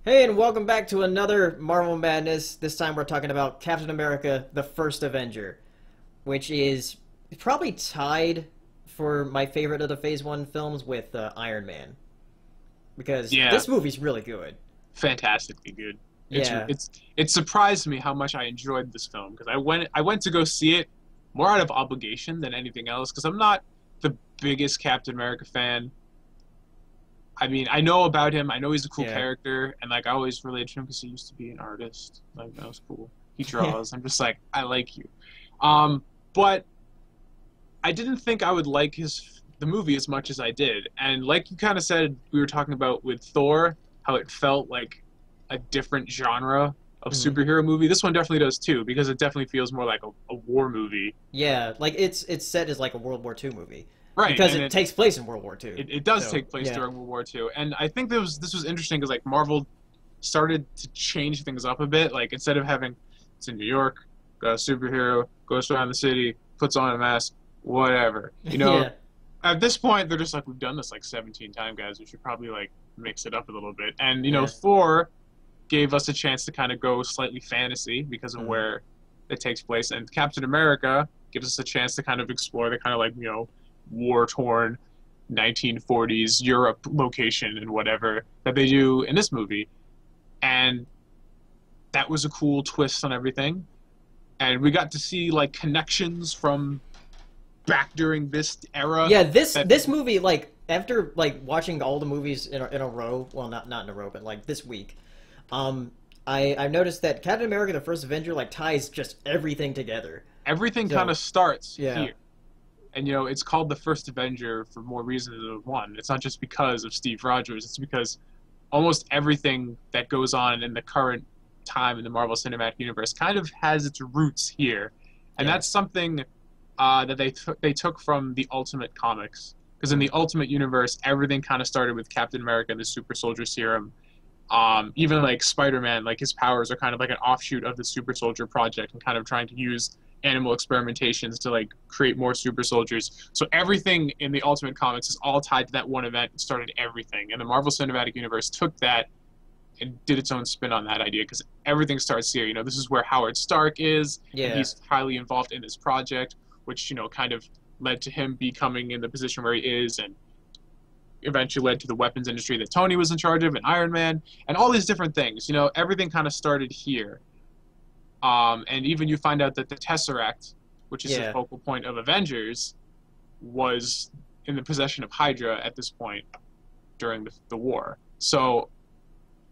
Hey, and welcome back to another Marvel Madness. This time we're talking about Captain America, the First Avenger, which is probably tied for my favorite of the Phase 1 films with Iron Man. Because Yeah, this movie's really good. fantastically good. It's Yeah, it's it surprised me how much I enjoyed this film because I went to go see it more out of obligation than anything else because I'm not the biggest Captain America fan. I mean, I know about him. I know he's a cool yeah. character, and like I always related to him because he used to be an artist. Like that was cool. He Yeah. draws. I'm just like I like you. But I didn't think I would like the movie as much as I did. And like you kind of said, we were talking about with Thor, how it felt like a different genre of Mhm. superhero movie. This one definitely does too, because it definitely feels more like a war movie. Yeah, like it's set as like a World War II movie. Right, Because and it takes place in World War II. it does So, take place yeah. during World War II. And I think this was interesting because like Marvel started to change things up a bit. Like instead of having it's in New York, got a superhero, goes around the city, puts on a mask, whatever. Yeah. At this point, they're just like, we've done this like 17 times, guys. We should probably like mix it up a little bit. And Yeah. Thor gave us a chance to kind of go slightly fantasy because of Mhm. where it takes place, and Captain America gives us a chance to kind of explore the kind of like war torn 1940s Europe location and whatever that they do in this movie. And that was a cool twist on everything. And we got to see like connections from back during this era Yeah, this that this movie, like after like watching all the movies in a row, well, not in a row, but like this week, um, I've noticed that Captain America: The First Avenger like ties just everything together. everything kind So of starts yeah, here. And it's called the first Avenger for more reasons than one. It's not just because of Steve Rogers, it's because almost everything that goes on in the current time in the Marvel Cinematic Universe kind of has its roots here. And yeah, that's something that they took from the Ultimate comics. Because in the mm, Ultimate Universe, everything kind of started with Captain America and the Super Soldier Serum. Even like Spider-Man, like his powers are kind of like an offshoot of the Super Soldier Project and kind of trying to use animal experimentations to like create more super soldiers. So everything in the Ultimate Comics is all tied to that one event and started everything. And the Marvel Cinematic Universe took that and did its own spin on that idea because everything starts here. This is where Howard Stark is, and yeah, he's highly involved in this project, which kind of led to him becoming in the position where he is, and eventually led to the weapons industry that Tony was in charge of, and Iron Man, and all these different things. Everything kind of started here. And even you find out that the Tesseract, which is the yeah, focal point of Avengers, was in the possession of Hydra at this point during the war. So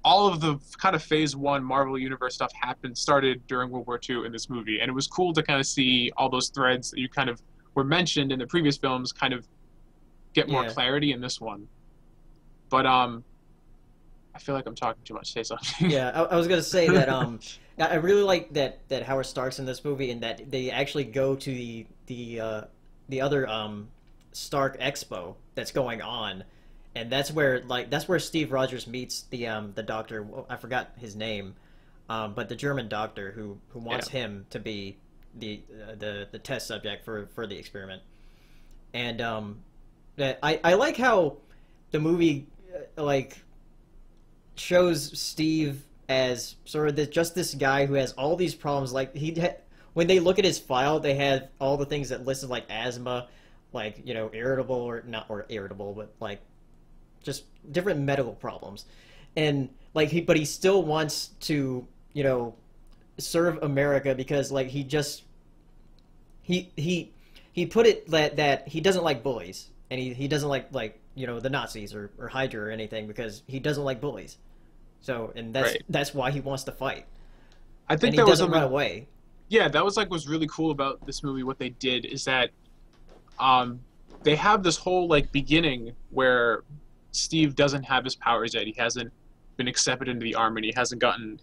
all of the kind of Phase One Marvel Universe stuff started during World War II in this movie, and it was cool to kind of see all those threads that you kind of were mentioned in the previous films kind of get more yeah, clarity in this one. But I feel like I'm talking too much. Say something. yeah. I was gonna say that I really like that Howard Stark's in this movie and that they actually go to the other Stark Expo that's going on, and that's where Steve Rogers meets the doctor. Well, I forgot his name, but the German doctor who Yeah, wants him to be the test subject for the experiment. And that I like how the movie like shows Steve as sort of just this guy who has all these problems. Like when they look at his file, they have all the things that listed like asthma, like irritable or not or irritable, but like just different medical problems, and like but he still wants to serve America because like he he put it that he doesn't like bullies and he doesn't like the Nazis or Hydra or anything because he doesn't like bullies. So and right. that's why he wants to fight I and think he that was doesn't run something. away. Yeah, that was like was really cool about this movie. What they did is that um, they have this whole like beginning where Steve doesn't have his powers yet. He hasn't been accepted into the army. And he hasn't gotten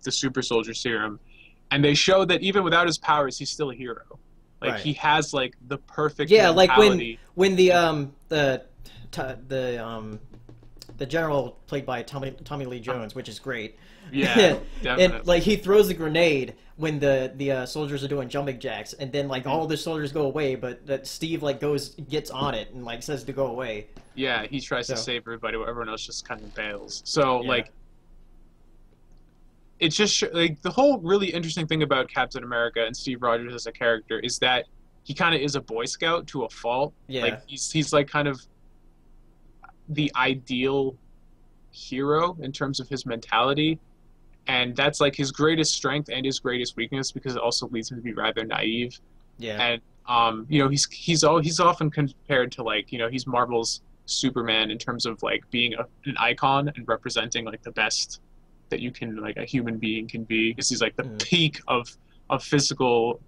the super soldier serum, and they show that even without his powers, he's still a hero. Like Right. he has like the perfect Yeah, like mentality. when the And t- the general played by Tommy Lee Jones, which is great. yeah, And definitely. like he throws the grenade when the soldiers are doing jumping jacks, and then like Mhm. all the soldiers go away, but that Steve like gets on it and like says to go away. Yeah, he tries to So save everybody while everyone else just kind of bails. So yeah, like It just like the whole really interesting thing about Captain America and Steve Rogers as a character is that he kind of is a Boy Scout to a fault. Yeah, Like he's like kind of the ideal hero in terms of his mentality, and that's like his greatest strength and his greatest weakness because it also leads him to be rather naive. yeah, And you know, he's often compared to like, you know, he's Marvel's Superman in terms of like being an icon and representing like the best that you can like a human being can be because he's like the peak of physical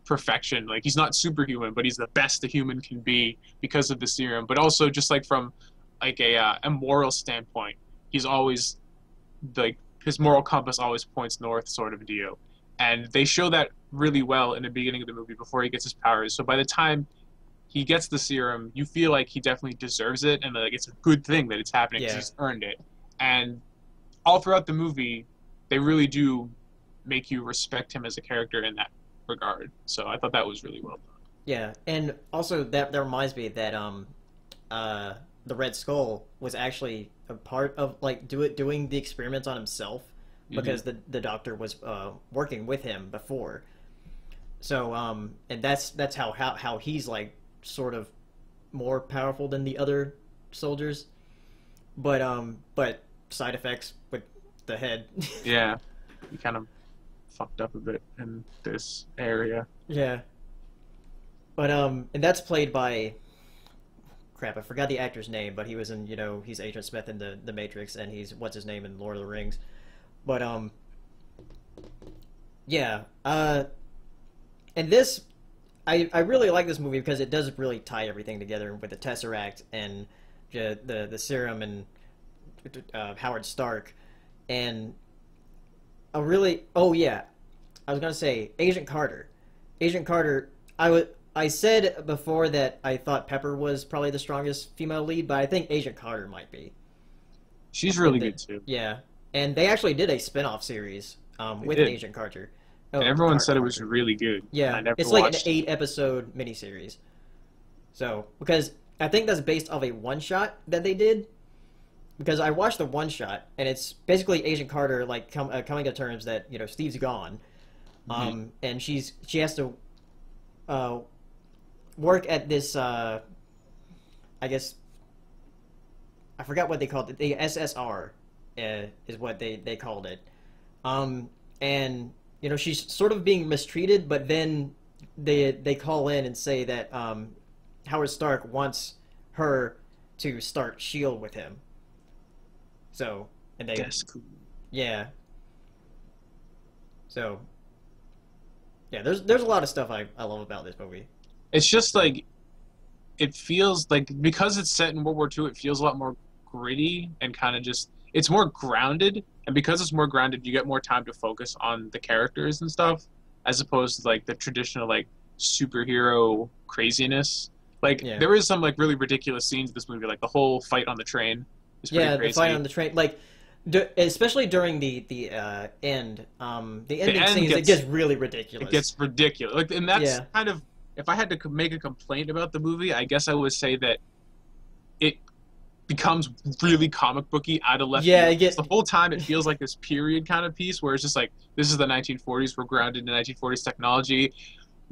perfection. Like he's not superhuman, but he's the best a human can be because of the serum. But also just like from like a moral standpoint, he's always like his moral compass always points north, sort of deal. And they show that really well in the beginning of the movie before he gets his powers. So by the time he gets the serum, you feel like he definitely deserves it, and like it's a good thing that it's happening because he's earned it. And all throughout the movie, they really do make you respect him as a character in that regard. So I thought that was really well done. yeah. And also that reminds me that the Red Skull was actually a part of like doing the experiments on himself because the doctor was working with him before. So and that's how he's like sort of more powerful than the other soldiers. But side effects with the head. Yeah, he kind of fucked up a bit in this area. Yeah. But and that's played by crap, I forgot the actor's name, but he was in, you know, he's Agent Smith in the Matrix, and he's what's his name in Lord of the Rings. But yeah, and this I really like this movie because it does really tie everything together with the Tesseract and the serum and Howard Stark, and a really I was gonna say Agent Carter. Agent Carter, I said before that I thought Pepper was probably the strongest female lead, but I think Agent Carter might be. She's really good too. Yeah, and they actually did a spin-off series with Agent Carter. Oh, and everyone said it was really good. Yeah, it's like an 8-episode miniseries. So, because I think that's based off a one-shot that they did. Because I watched the one-shot, and it's basically Agent Carter like coming to terms that, you know, Steve's gone, and she has to work at this I guess I forgot what they called it. The SSR is what they called it. And you know, she's sort of being mistreated, but then they call in and say that Howard Stark wants her to start S.H.I.E.L.D. with him. So, and they That's cool. Yeah. So, yeah, there's a lot of stuff I love about this movie. It's just like it feels like because it's set in World War II, it feels a lot more gritty and kind of just it's more grounded. And because it's more grounded, you get more time to focus on the characters and stuff, as opposed to like the traditional like superhero craziness. Like there is some like really ridiculous scenes in this movie, like the whole fight on the train is pretty crazy. The fight on the train, like especially during the end, the ending scenes, it gets really ridiculous. It gets ridiculous, like, and that's kind of if I had to make a complaint about the movie, I guess I would say that it becomes really comic booky out of left field. The whole time it feels like this period kind of piece where it's just like this is the 1940s, we're grounded in 1940s technology,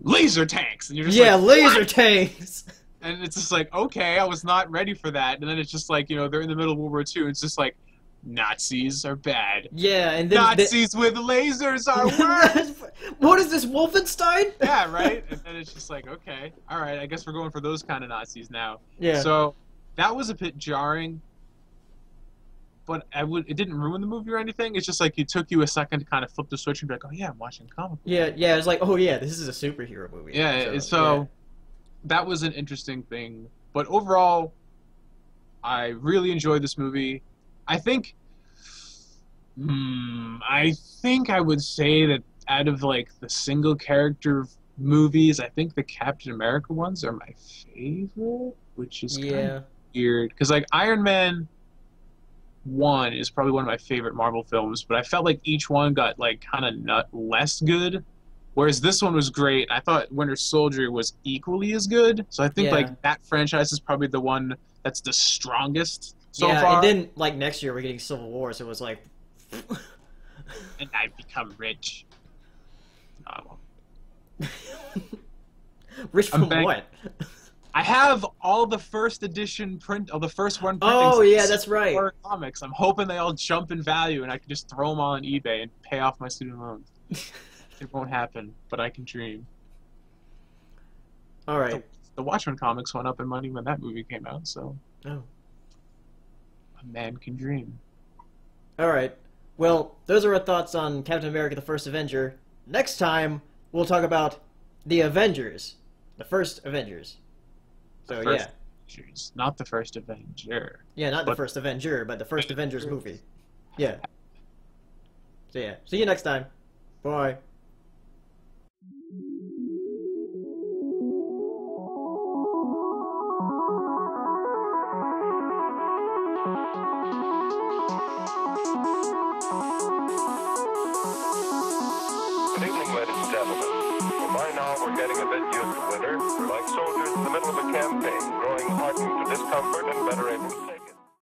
laser tanks, and you're just like, laser tanks. And it's just like, okay, I was not ready for that. And then it's just like, you know, they're in the middle of World War II. It's just like, Nazis are bad. Yeah, and then Nazis with lasers are worse. What is this, Wolfenstein? Yeah, right. And then it's just like, okay, all right, I guess we're going for those kind of Nazis now. Yeah. So that was a bit jarring, but it didn't ruin the movie or anything. It's just like it took you a second to kind of flip the switch and be like, oh yeah, I'm watching a comic book. Yeah, it's like, oh yeah, this is a superhero movie. Yeah, so that was an interesting thing. But overall, I really enjoyed this movie. I think I would say that out of like the single character movies, I think the Captain America ones are my favorite, which is kind of weird because like Iron Man 1 is probably one of my favorite Marvel films, but I felt like each one got like kind of less good, whereas this one was great. I thought Winter Soldier was equally as good, so I think like that franchise is probably the one that's the strongest so far. And then like next year we're getting Civil War, so it was like and I become rich. Oh. Rich from what? I have all the first edition the first one printings. Oh yeah, that's right. Comics. I'm hoping they all jump in value, and I can just throw them all on eBay and pay off my student loans. It won't happen, but I can dream. All right. The Watchmen comics went up in money when that movie came out, so. Oh. A man can dream. All right. Well, those are our thoughts on Captain America: The First Avenger. Next time, we'll talk about the Avengers, the first Avengers. So yeah. Avengers, not the first Avenger. Yeah, not the first Avenger, but the first Avengers movie. Yeah. So yeah. See you next time. Bye. Good evening, ladies and gentlemen. Well, by now we're getting a bit used to winter. We're like soldiers in the middle of a campaign, growing hardened to discomfort and better able to